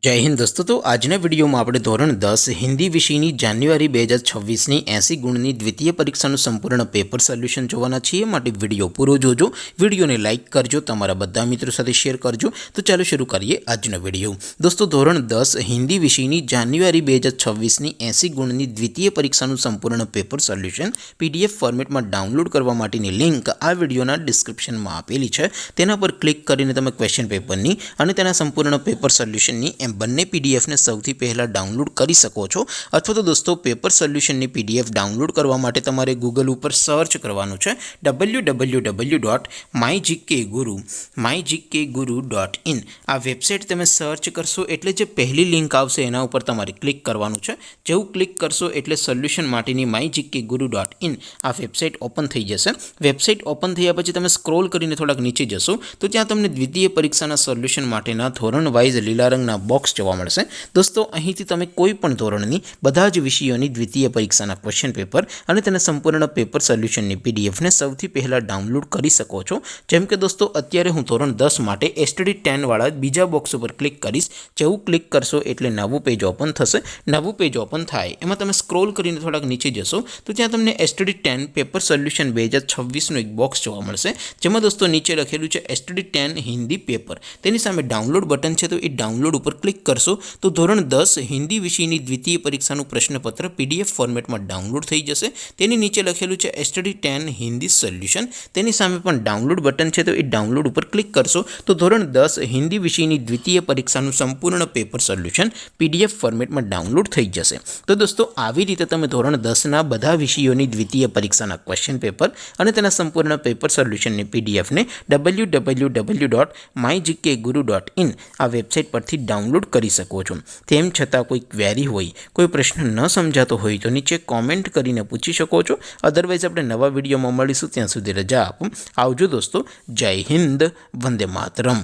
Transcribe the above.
जय हिंद दोस्तों। तो આજના વિડીયોમાં આપણે ધોરણ 10 હિન્દી વિષયની જાન્યુઆરી 2026ની 80 ગુણની દ્વિતીય પરીક્ષાનું સંપૂર્ણ પેપર સોલ્યુશન જોવાના છીએ। માટે વિડીયો પૂરો જોજો, વિડીયોને લાઇક કરજો, તમારા બધા મિત્રો સાથે શેર કરજો। તો ચાલો શરૂ કરીએ આજનો વિડીયો। દોસ્તો ધોરણ 10 હિન્દી વિષયની જાન્યુઆરી 2026ની 80 ગુણની દ્વિતીય પરીક્ષાનું સંપૂર્ણ પેપર સોલ્યુશન PDF ફોર્મેટમાં ડાઉનલોડ કરવા માટેની લિંક આ વિડીયોના ડિસ્ક્રિપ્શનમાં આપેલી છે। તેના પર ક્લિક કરીને તમે ક્વેશ્ચન પેપરની અને તેના સંપૂર્ણ પેપર સોલ્યુશનની બંને PDF ને સૌથી પહેલા ડાઉનલોડ કરી શકો છો। અથવા તો દોસ્તો પેપર સોલ્યુશનની PDF ડાઉનલોડ કરવા માટે તમારે ગૂગલ ઉપર સર્ચ કરવાનું છે www.mygkguru.in। આ વેબસાઇટ તમે સર્ચ કરશો એટલે જે પહેલી લિંક આવશે એના ઉપર તમારે ક્લિક કરવાનું છે। જેવું ક્લિક કરશો એટલે સોલ્યુશન માટેની mygkguru.in આ વેબસાઇટ ઓપન થઈ જશે। વેબસાઇટ ઓપન થયા પછી તમે સ્ક્રોલ કરીને થોડાક નીચે જશો તો ત્યાં તમને દ્વિતીય પરીક્ષાના સોલ્યુશન માટેના ધોરણ વાઇઝ લીલા રંગના બોક્સ જોવા મળશે। દોસ્તો અહીંથી તમે કોઈ પણ ધોરણની બધા જ વિષયોની દ્વિતીય પરીક્ષાના ક્વેશ્ચન પેપર અને તેના સંપૂર્ણ પેપર સોલ્યુશનની PDF ને સૌથી પહેલા ડાઉનલોડ કરી શકો છો। જેમ કે દોસ્તો અત્યારે હું ધોરણ 10 માટે STD 10 વાળા બીજા બોક્સ ઉપર ક્લિક કરીશ। જેવું ક્લિક કરશો એટલે નવું પેજ ઓપન થશે। નવું પેજ ઓપન થાય એમાં તમે સ્ક્રોલ કરીને થોડાક નીચે જશો તો ત્યાં તમને STD 10 પેપર સોલ્યુશન 2026નું એક બોક્સ જોવા મળશે। જેમાં દોસ્તો નીચે લખેલું છે STD 10 હિન્દી પેપર, તેની સામે ડાઉનલોડ બટન છે તો એ ડાઉનલોડ ઉપર ક્લિક કરશો તો ધોરણ 10 હિન્દી વિષયની દ્વિતીય પરીક્ષાનું પ્રશ્નપત્ર PDF ફોર્મેટમાં ડાઉનલોડ થઈ જશે। તેની નીચે લખેલું છે STD 10 હિન્દી સોલ્યુશન, તેની સામે પણ ડાઉનલોડ બટન છે તો એ ડાઉનલોડ ઉપર ક્લિક કરશો તો ધોરણ 10 હિન્દી વિષયની દ્વિતીય પરીક્ષાનું સંપૂર્ણ પેપર સોલ્યુશન PDF ફોર્મેટમાં ડાઉનલોડ થઈ જશે। તો દોસ્તો આવી રીતે તમે ધોરણ 10ના બધા વિષયોની દ્વિતીય પરીક્ષાના ક્વેશ્ચન પેપર અને તેના સંપૂર્ણ પેપર સોલ્યુશનની PDF ને www.mygkguru.in આ વેબસાઇટ પરથી ડાઉનલોડ કરી શકો છો। તેમ છતાં કોઈ ક્વેરી હોય, કોઈ પ્રશ્ન ન સમજાતો હોય તો નીચે કોમેન્ટ કરીને પૂછી શકો છો। અધરવાઇઝ આપણે નવા વિડીયોમાં મળીશું, ત્યાં સુધી રજા આપો। આવજો દોસ્તો। જય હિન્દ, વંદે માતરમ।